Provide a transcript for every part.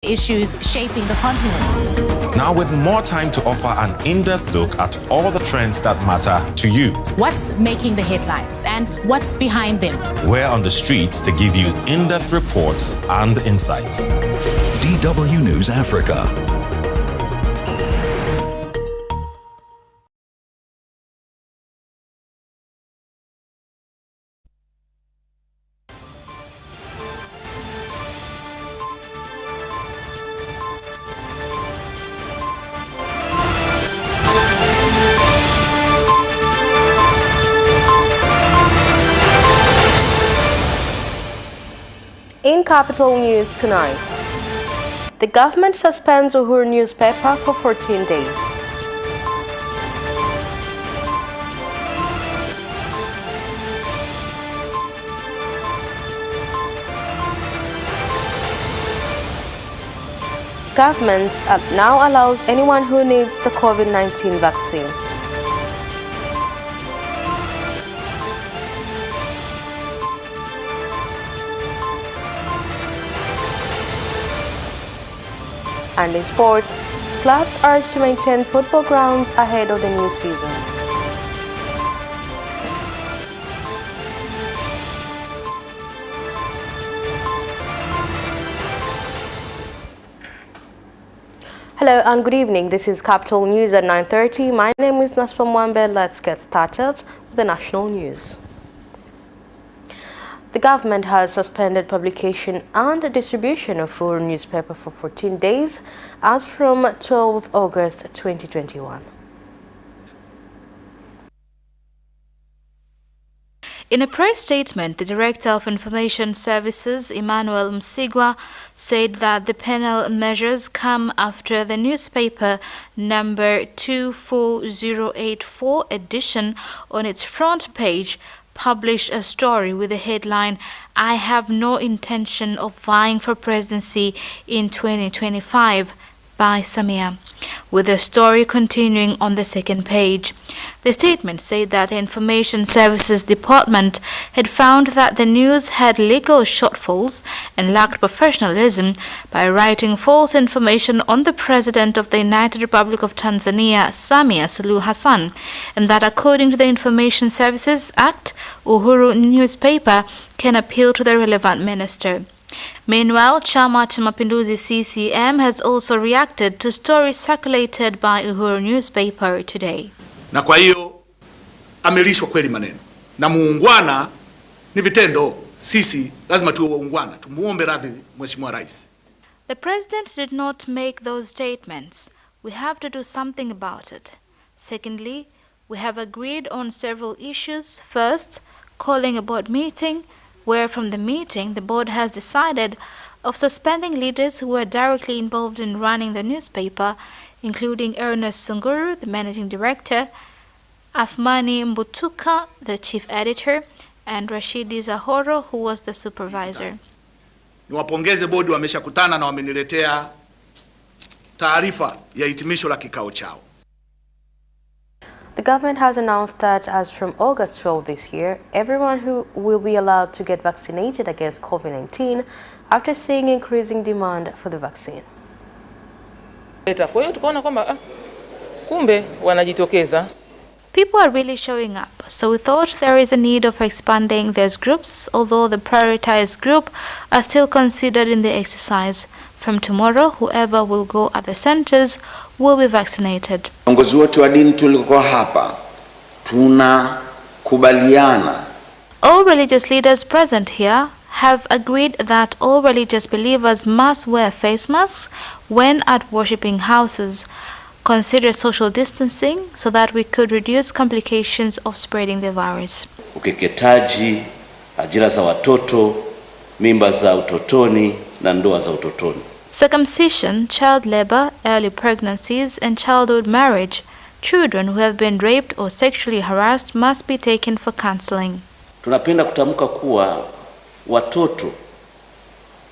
issues shaping the continent. Now with more time to offer an in-depth look at all the trends that matter to you. What's making the headlines and what's behind them? We're on the streets to give you in-depth reports and insights. DW News Africa. In Capital News tonight, the government suspends Uhuru newspaper for 14 days. Government now allows anyone who needs the COVID-19 vaccine. And in sports, clubs urge to maintain football grounds ahead of the new season. Hello and good evening. This is Capital News at 9:30. My name is Naspa Mwambe. Let's get started with the national news. The government has suspended publication and distribution of Uhuru newspaper for 14 days as from 12 August 2021. In a press statement, the Director of Information Services, Emmanuel Msigwa, said that the penal measures come after the newspaper number 24084 edition on its front page published a story with the headline, "I have no intention of vying for presidency in 2025 by Samia," with the story continuing on the second page. The statement said that the Information Services Department had found that the news had legal shortfalls and lacked professionalism by writing false information on the President of the United Republic of Tanzania, Samia Suluhu Hassan, and that according to the Information Services Act, Uhuru newspaper can appeal to the relevant minister. Meanwhile, Chama cha Mapinduzi CCM has also reacted to stories circulated by Uhuru newspaper today. Na kwa hiyo amelishwa kweli maneno. Na muungwana ni vitendo. Sisi lazima tuwe waungwana. Tumuombe radhi Mheshimiwa Rais. The president did not make those statements. We have to do something about it. Secondly, we have agreed on several issues. First, calling a board meeting, where from the meeting the board has decided of suspending leaders who were directly involved in running the newspaper, including Ernest Sunguru, the managing director, Afmani Mbutuka, the chief editor, and Rashidi Zahoro, who was the supervisor. Niwapongeze bodi, wameshakutana na wameniletea taarifa ya hitimisho la kikao chao. The government has announced that as from August 12 this year, everyone who will be allowed to get vaccinated against COVID-19 after seeing increasing demand for the vaccine. Kwa hiyo tukaona kwamba kumbe wanajitokeza. People are really showing up, so we thought there is a need of expanding those groups, although the prioritized group are still considered in the exercise. From tomorrow, whoever will go at the centers will be vaccinated. Viongozi wote wa dini tulikuwa hapa tunakubaliana. All religious leaders present here have agreed that all religious believers must wear face masks when at worshipping houses, consider social distancing so that we could reduce complications of spreading the virus. Ukeketaji, ajira za watoto, mimba za utotoni na ndoa za utotoni. Circumcision, child labor, early pregnancies, and childhood marriage. Children who have been raped or sexually harassed must be taken for counseling. Tunapenda kutamka kuwa watoto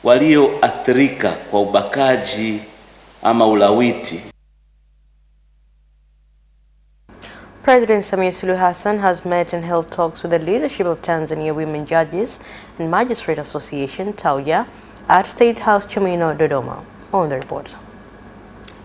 walioathirika kwa ubakaji ama ulawiti. President Samia Suluhu Hassan has met and held talks with the leadership of Tanzania Women Judges and Magistrate Association, TAWJA, at State House Chamino, Dodoma. on the report.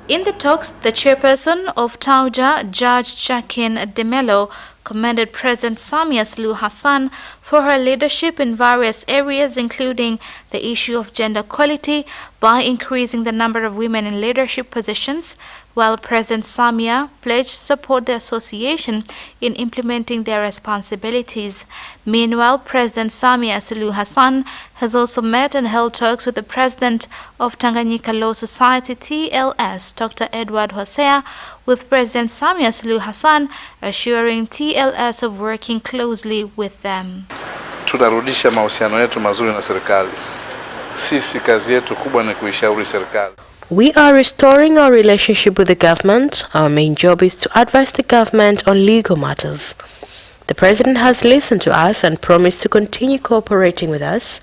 In the talks, the chairperson of Tauja, Judge Chakin Demelo, commended President Samia Suluhu Hassan for her leadership in various areas, including the issue of gender equality by increasing the number of women in leadership positions, while President Samia pledged to support the association in implementing their responsibilities. Meanwhile, President Samia Suluhu Hassan has also met and held talks with the President of Tanganyika Law Society, TLS, Dr. Edward Hosea, with President Samia Suluhu Hassan assuring TLS of working closely with them. Tunarudisha mahusiano yetu mazuri na serikali. Sisi kazi yetu kubwa ni kuishauri serikali. We are restoring our relationship with the government. Our main job is to advise the government on legal matters. The President has listened to us and promised to continue cooperating with us.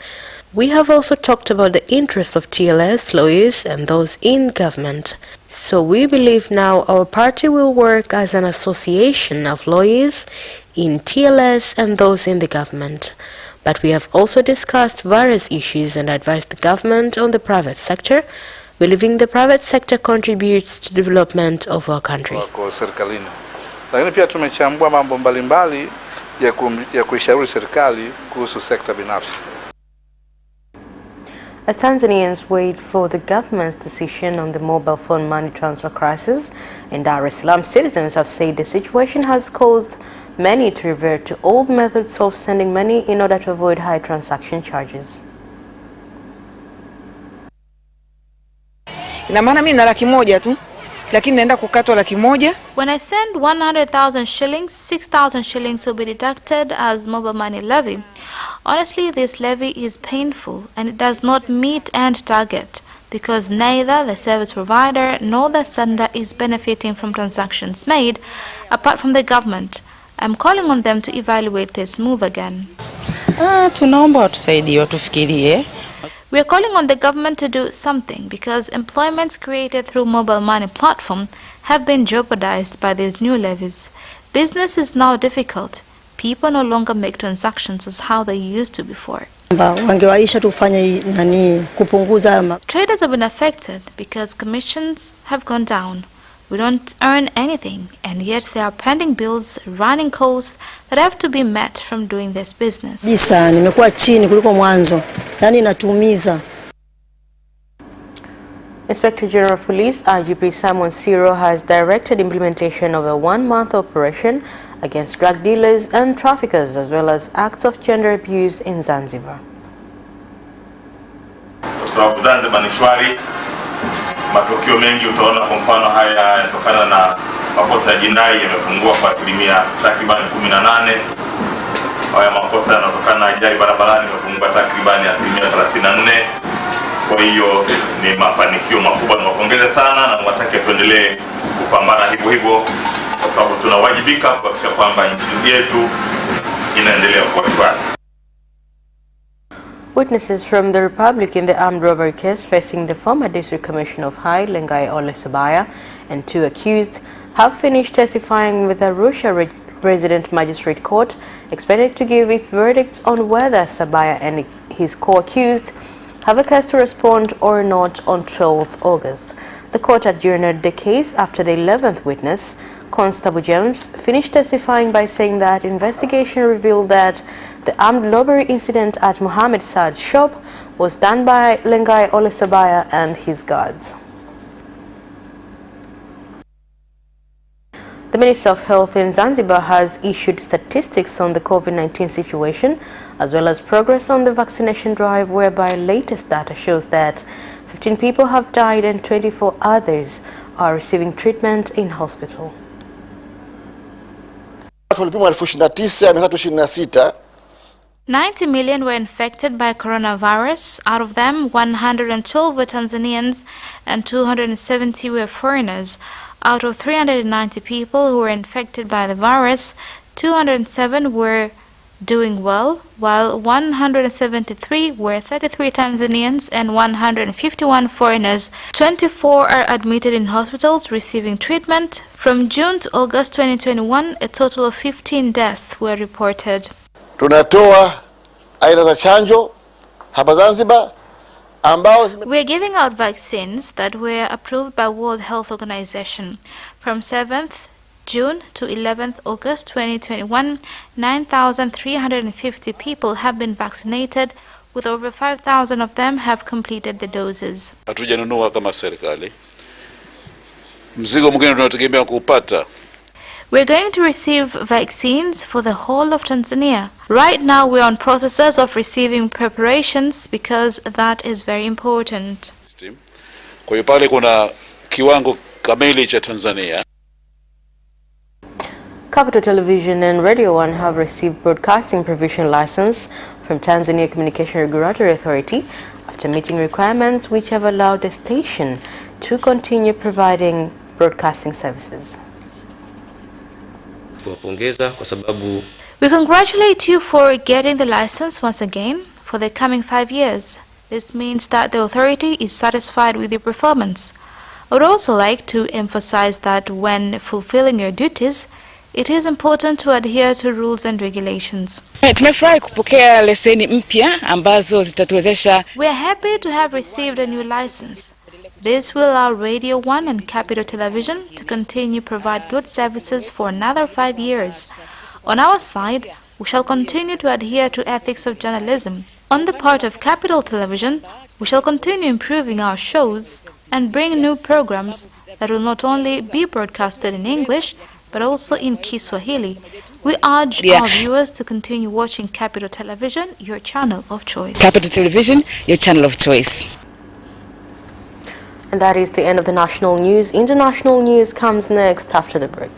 We have also talked about the interests of TLS, lawyers, and those in government. So we believe now our party will work as an association of lawyers in TLS and those in the government. But we have also discussed various issues and advised the government on the private sector, believing the private sector contributes to development of our country. Lakini pia tumechambua mambo mbalimbali ya kuishauri serikali kuhusu sekta binafsi. As Tanzanians wait for the government's decision on the mobile phone money transfer crisis in Dar es Salaam, citizens have said the situation has caused many to revert to old methods of sending money in order to avoid high transaction charges. Ina maana mimi na laki moja tu, lakini naenda kukatwa laki moja. When I send 100,000 shillings, 6,000 shillings will be deducted as mobile money levy. Honestly, this levy is painful and it does not meet end target because neither the service provider nor the sender is benefiting from transactions made apart from the government. I'm calling on them to evaluate this move again. Tunaomba watusaidie, watufikirie. We are calling on the government to do something because employments created through mobile money platform have been jeopardized by these new levies. Business is now difficult. People no longer make transactions as how they used to before. Traders have been affected because commissions have gone down. We don't earn anything, and yet there are pending bills, running costs that have to be met from doing this business. Inspector General of Police IGP Simon Siro has directed implementation of a one-month operation against drug dealers and traffickers, as well as acts of gender abuse in Zanzibar. Matokeo mengi utaona kwa mfano haya yanatokana na makosa ya jinai yamepungua kwa takriban 18. Haya makosa yanatokana na ajali barabarani yamepungua takriban 34%. Kwa hiyo ni mafanikio makubwa, tunawapongeza sana na mwatake tuendelee kupambana hivyo hivyo kwa sababu tunawajibika kuhakikisha kwamba nchi yetu inaendelea kuwa shwari. Witnesses from the Republic in the armed robbery case facing the former District Commissioner of High, Lengai Ole Sabaya, and 2 accused have finished testifying with the Arusha Resident Magistrate Court, expected to give its verdict on whether Sabaya and his co-accused have a case to respond or not on 12th August. The court adjourned the case after the 11th witness, Constable James, finished testifying by saying that investigation revealed that the armed robbery incident at Mohammed Saad's shop was done by Lengai Ole Sabaya and his guards. The Minister of Health in Zanzibar has issued statistics on the COVID-19 situation, as well as progress on the vaccination drive, whereby latest data shows that 15 people have died and 24 others are receiving treatment in hospital. 90 million were infected by coronavirus. Out of them, 112 were Tanzanians and 270 were foreigners. Out of 390 people who were infected by the virus, 207 were doing well, while 173 were 33 Tanzanians and 151 foreigners. 24 are admitted in hospitals receiving treatment. From June to August 2021, a total of 15 deaths were reported. Tunatoa aina za chanjo hapa Zanzibar We're giving out vaccines that were approved by World Health Organization. From 7th June to 11th August 2021, 9,350 people have been vaccinated, with over 5,000 of them have completed the doses. Hatujanunua kama serikali. Mzigo mwingine tunategemea kupata. We're going to receive vaccines for the whole of Tanzania. Right now we're on processes of receiving preparations because that is very important. Kwa hiyo pale kuna kiwango kamili cha Tanzania. Capital Television and Radio 1 have received broadcasting provision license from Tanzania Communication Regulatory Authority after meeting requirements which have allowed the station to continue providing broadcasting services. We congratulate you for getting the license once again for the coming 5 years. This means that the authority is satisfied with your performance. I would also like to emphasize that when fulfilling your duties, it is important to adhere to rules and regulations. Tumefurahi kupokea leseni mpya ambazo zitatuwezesha. We are happy to have received a new license. This will allow Radio 1 and Capital Television to continue provide good services for another 5 years. On our side, we shall continue to adhere to ethics of journalism. On the part of Capital Television, we shall continue improving our shows and bring new programs that will not only be broadcasted in English, but also in Kiswahili. We urge our viewers to continue watching Capital Television, your channel of choice. Capital Television, your channel of choice. And that is the end of the national news. International news comes next after the break.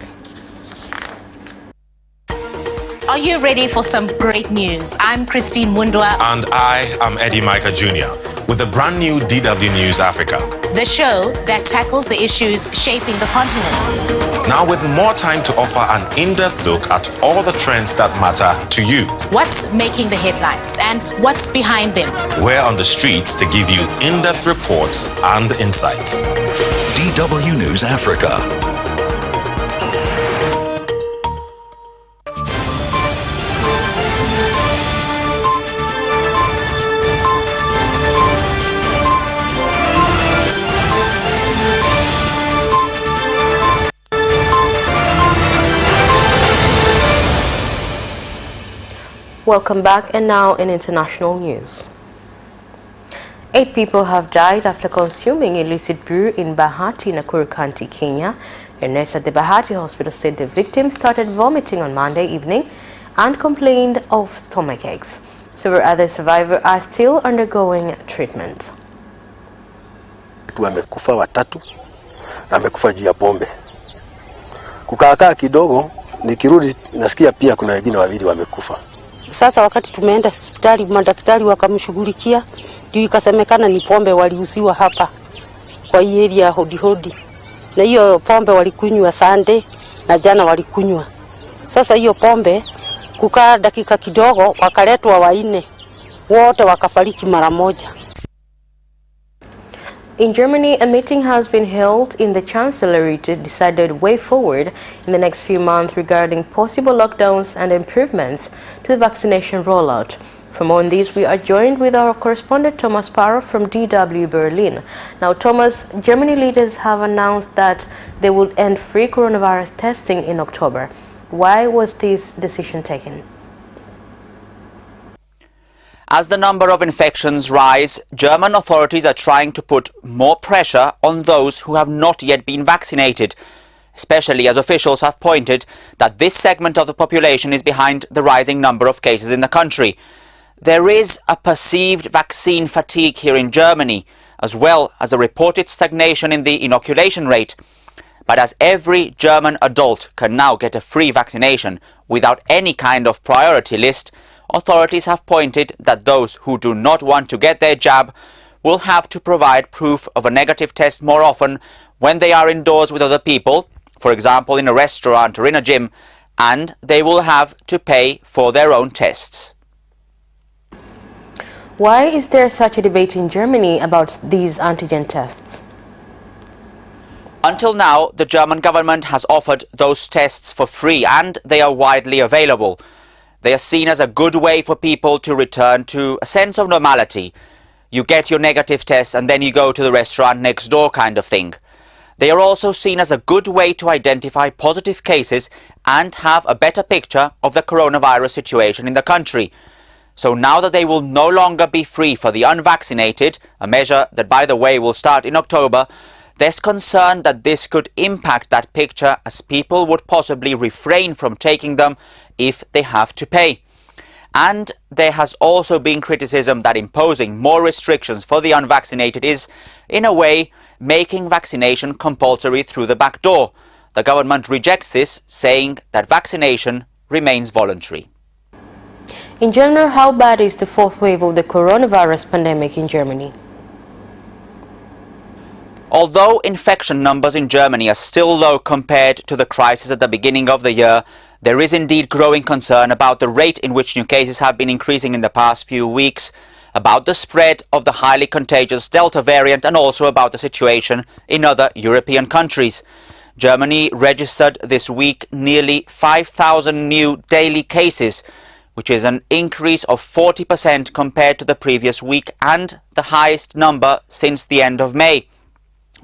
Are you ready for some great news? I'm Christine Mundwa. And I am Eddie Micah Jr. with the brand new DW News Africa, the show that tackles the issues shaping the continent. Now with more time to offer an in-depth look at all the trends that matter to you. What's making the headlines and what's behind them? We're on the streets to give you in-depth reports and insights. DW News Africa. Welcome back, and now in international news. 8 people have died after consuming illicit brew in Bahati, Nakuru County, Kenya. A nurse at the Bahati hospital said the victim started vomiting on Monday evening and complained of stomach aches. Several other survivors are still undergoing treatment. Wamekufa watatu na wamekufa juu ya pombe. Kukaa kidogo nikirudi nasikia pia kuna wengine wawili wamekufa. Sasa wakati tumeenda hospitali, madaktari wakamshughulikia, ndio ikasemekana ni pombe waliuziwa hapa kwa hii area hodi. Na hiyo pombe walikunywa Sunday na jana walikunywa. Sasa hiyo pombe kukaa dakika kidogo wakaletwa 4 wote wakafariki mara moja. In Germany, a meeting has been held in the Chancellery to decide the way forward in the next few months regarding possible lockdowns and improvements to the vaccination rollout. For more on this, we are joined with our correspondent Thomas Parra from DW Berlin. Now, Thomas, Germany leaders have announced that they will end free coronavirus testing in October. Why was this decision taken? As the number of infections rise, German authorities are trying to put more pressure on those who have not yet been vaccinated, especially as officials have pointed that this segment of the population is behind the rising number of cases in the country. There is a perceived vaccine fatigue here in Germany, as well as a reported stagnation in the inoculation rate. But as every German adult can now get a free vaccination without any kind of priority list, authorities have pointed that those who do not want to get their jab will have to provide proof of a negative test more often when they are indoors with other people, for example in a restaurant or in a gym, and they will have to pay for their own tests. Why is there such a debate in Germany about these antigen tests? Until now, the German government has offered those tests for free and they are widely available. They are seen as a good way for people to return to a sense of normality. you get your negative test and then you go to the restaurant next door kind of thing. They are also seen as a good way to identify positive cases and have a better picture of the coronavirus situation in the country. So now that they will no longer be free for the unvaccinated, a measure that, by the way, will start in October, there's concern that this could impact that picture, as people would possibly refrain from taking them if they have to pay. And there has also been criticism that imposing more restrictions for the unvaccinated is, in a way, making vaccination compulsory through the back door. The government rejects this, saying that vaccination remains voluntary. In general, how bad is the fourth wave of the coronavirus pandemic in Germany? Although infection numbers in Germany are still low compared to the crisis at the beginning of the year, there is indeed growing concern about the rate in which new cases have been increasing in the past few weeks, about the spread of the highly contagious Delta variant, and also about the situation in other European countries. Germany registered this week nearly 5,000 new daily cases, which is an increase of 40% compared to the previous week and the highest number since the end of May.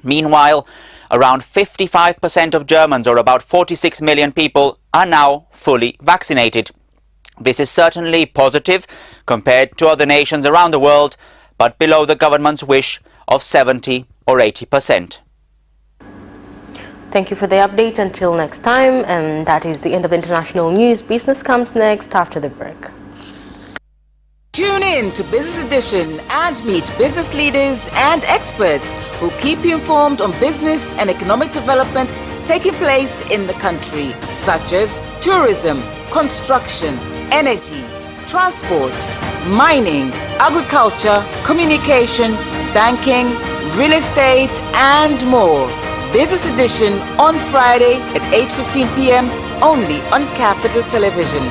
Meanwhile, around 55% of Germans, or about 46 million people, are now fully vaccinated. This is certainly positive compared to other nations around the world, but below the government's wish of 70 or 80%. Thank you for the update. Until next time, and that is the end of international news. Business comes next after the break. Tune in to Business Edition and meet business leaders and experts who keep you informed on business and economic developments taking place in the country, such as tourism, construction, energy, transport, mining, agriculture, communication, banking, real estate, and more. Business Edition on Friday at 8:15 p.m. only on Capital Television.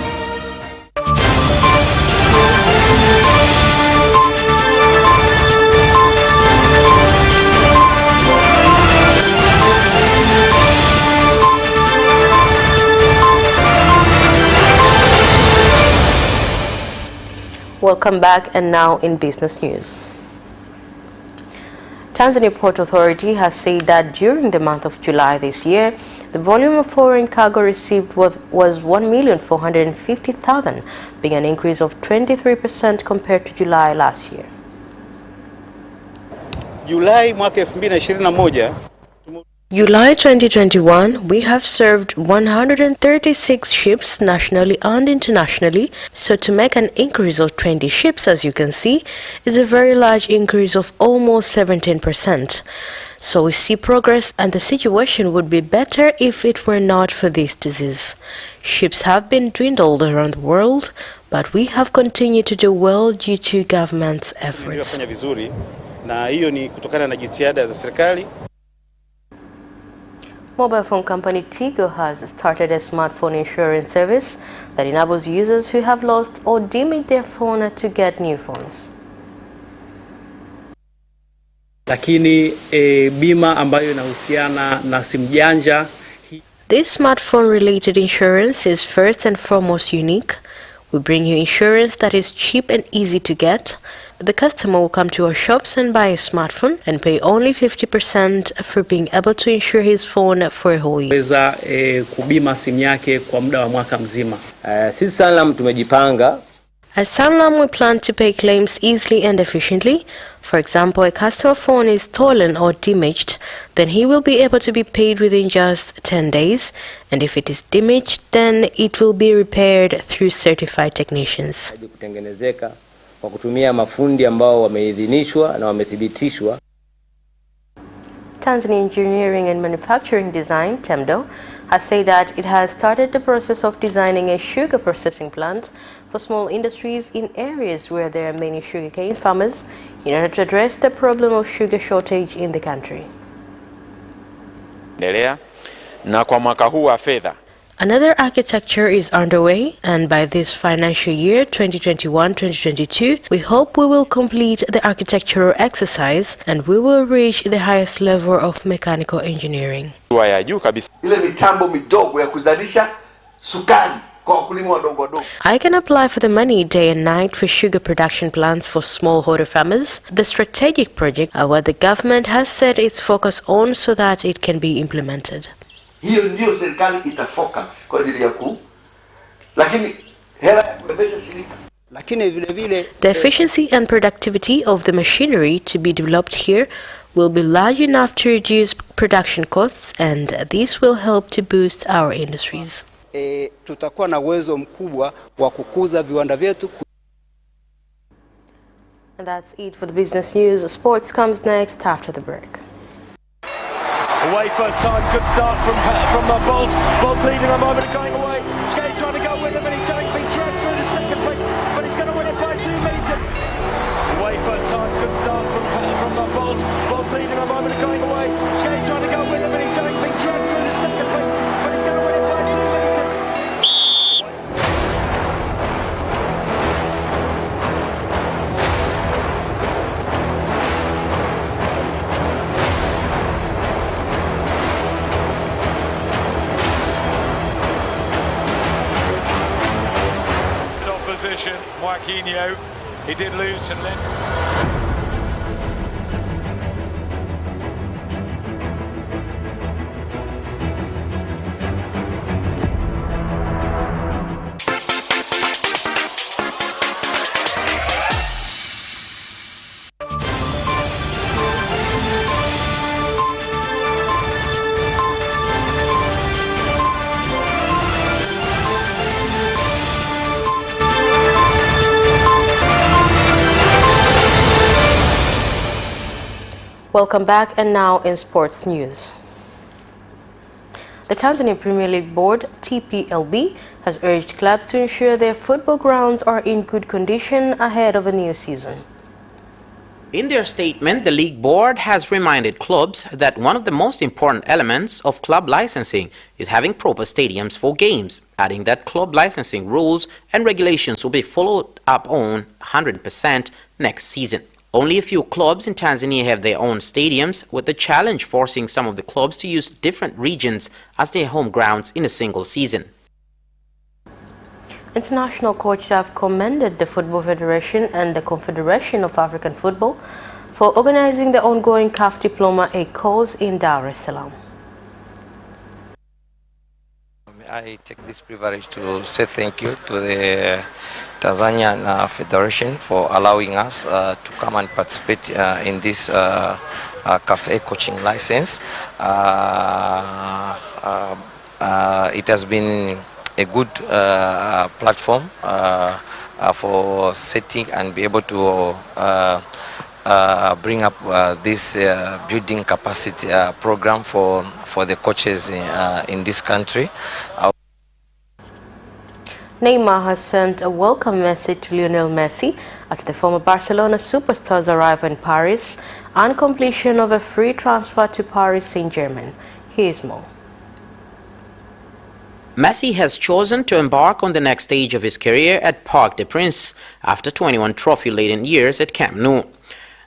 Welcome back, and now in business news. Tanzania Port Authority has said that during the month of July this year, the volume of foreign cargo received was 1,450,000, being an increase of 23% compared to July last year. July mwaka 2021 July 2021, we have served 136 ships nationally and internationally, so to make an increase of 20 ships, as you can see, is a very large increase of almost 17%. So we see progress, and the situation would be better if it were not for this disease. Ships have been dwindled around the world, but we have continued to do well due to government's efforts. Mobile phone company Tigo has started a smartphone insurance service that enables users who have lost or damaged their phone to get new phones. Lakini bima ambayo inahusiana na simu janja. This smartphone related insurance is first and foremost unique. We bring you insurance that is cheap and easy to get. The customer will come to our shops and buy a smartphone and pay only 50% for being able to insure his phone for a whole year. Weza kubima simu yake kwa muda wa mwaka mzima. Sisi Sanlam tumejipanga. At Sanlam, we plan to pay claims easily and efficiently. For example, a customer phone is stolen or damaged, then he will be able to be paid within just 10 days. And if it is damaged, then it will be repaired through certified technicians. Kutengenezeka kwa kutumia mafundi ambao wameidhinishwa na wamethibitishwa. Tanzania Engineering and Manufacturing Design, TEMDO, has said that it has started the process of designing a sugar processing plant for small industries in areas where there are many sugarcane farmers in order to address the problem of sugar shortage in the country. Na kwa mwaka huu wa fedha, another architecture is underway, and by this financial year 2021-2022, we hope we will complete the architectural exercise and we will reach the highest level of mechanical engineering. ya juu kabisa. Ile mitambo midogo ya kuzalisha sukari I can apply for the money day and night for sugar production plants for smallholder farmers. The strategic project are what the government has set its focus on so that it can be implemented. Hiyo ndio serikali itafocus kwa ajili ya lakini hela ya kuendesha shirika. The efficiency and productivity of the machinery to be developed here will be large enough to reduce production costs, and this will help to boost our industries. Tutakuwa na uwezo mkubwa wa kukuza viwanda vyetu. And that's it for the business news. Sports comes next after the break. Away first time, good start from Bolt. Bolt leading a moment and going away. Gay trying to go with him, and he's going to be dragged through to second place, but he's going to win it by 2 meters. Away first time, good start from Bolt. Bolt leading a moment and going away. Gay trying to go with him, and he's going to be dragged through to second place, but he's going to win it by 2 meters. Opposition, Joaquinho, he did lose to Lynn. Welcome back, and now in sports news. The Tanzania Premier League Board, TPLB, has urged clubs to ensure their football grounds are in good condition ahead of a new season. In their statement, the league board has reminded clubs that one of the most important elements of club licensing is having proper stadiums for games, adding that club licensing rules and regulations will be followed up on 100% next season. Only a few clubs in Tanzania have their own stadiums, with the challenge forcing some of the clubs to use different regions as their home grounds in a single season. International coaches have commended the Football Federation and the Confederation of African Football for organizing the ongoing CAF Diploma A course in Dar es Salaam. I take this privilege to say thank you to the Tanzanian Federation for allowing us to come and participate in this CAF coaching license. It has been a good platform for setting and be able to bring up this building capacity program for the coaches in this country. Neymar has sent a welcome message to Lionel Messi after the former Barcelona superstar's arrival in Paris and completion of a free transfer to Paris Saint-Germain. Here's more. Messi has chosen to embark on the next stage of his career at Parc des Princes after 21 trophy-laden years at Camp Nou.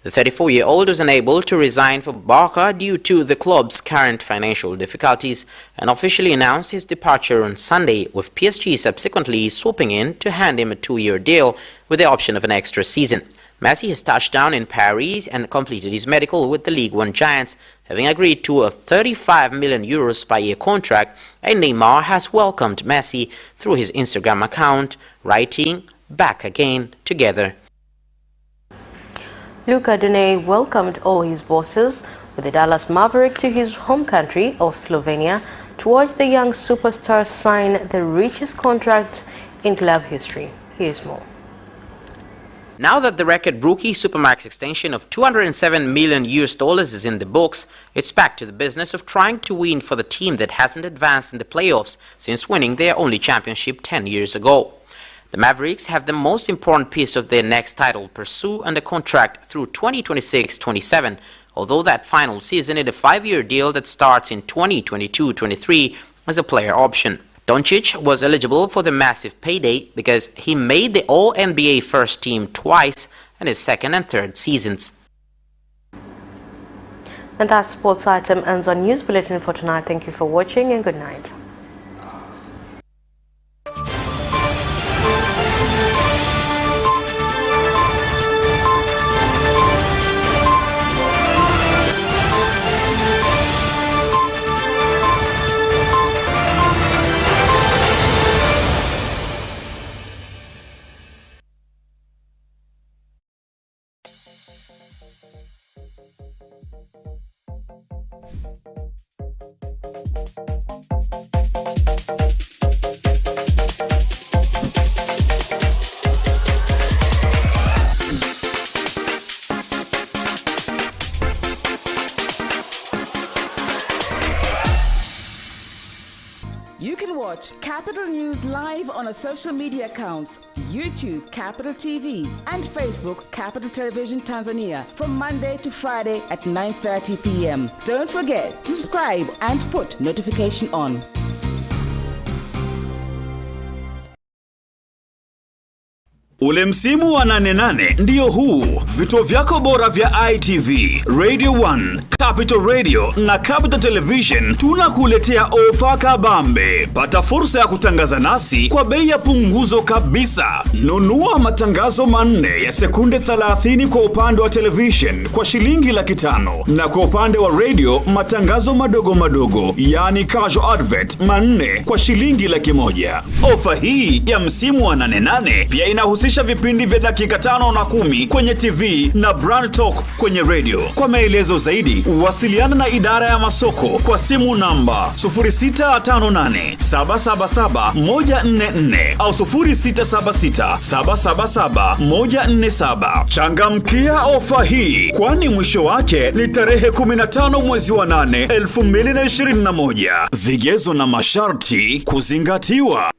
The 34-year-old was unable to resign for Barca due to the club's current financial difficulties and officially announced his departure on Sunday, with PSG subsequently swooping in to hand him a 2-year deal with the option of an extra season. Messi has touched down in Paris and completed his medical with the Ligue 1 giants, having agreed to a €35 million per year contract, and Neymar has welcomed Messi through his Instagram account, writing, "Back again, together." Luka Doncic welcomed all his bosses with the Dallas Maverick to his home country of Slovenia to watch the young superstar sign the richest contract in club history. Here's more. Now that the record rookie Supermax extension of $207 million is in the books, it's back to the business of trying to win for the team that hasn't advanced in the playoffs since winning their only championship 10 years ago. The Mavericks have the most important piece of their next title pursuit under contract through 2026-27, although that final season is a 5-year deal that starts in 2022-23 as a player option. Doncic was eligible for the massive payday because he made the All-NBA first team twice in his second and third seasons. And that sports item ends our news bulletin for tonight. Thank you for watching and good night. You can watch Capital News live on our social media accounts, YouTube Capital TV and Facebook Capital Television Tanzania from Monday to Friday at 9:30 p.m. Don't forget to subscribe and put notification on. Ule msimu wa 88 ndio huu. Vituo vyako bora vya ITV, Radio 1, Capital Radio na Capital Television tunakuletea ofa kabambe. Pata fursa ya kutangaza nasi kwa bei ya punguzo kabisa. Nunua matangazo manne ya sekunde 30 kwa upande wa television kwa shilingi 500 na kwa upande wa radio matangazo madogo madogo, yani casual advert manne kwa shilingi 100. Ofa hii ya msimu wa 88 pia inahusisha vipindi vya dakika 5 na 10 kwenye TV na Brand Talk kwenye radio. Kwa maelezo zaidi, wasiliana na idara ya masoko kwa simu namba 0658777144 au 0676777147. Changamkia ofa hii, kwani mwisho wake ni tarehe 15 mwezi wa 8 2021. Vigezo na masharti kuzingatiwa.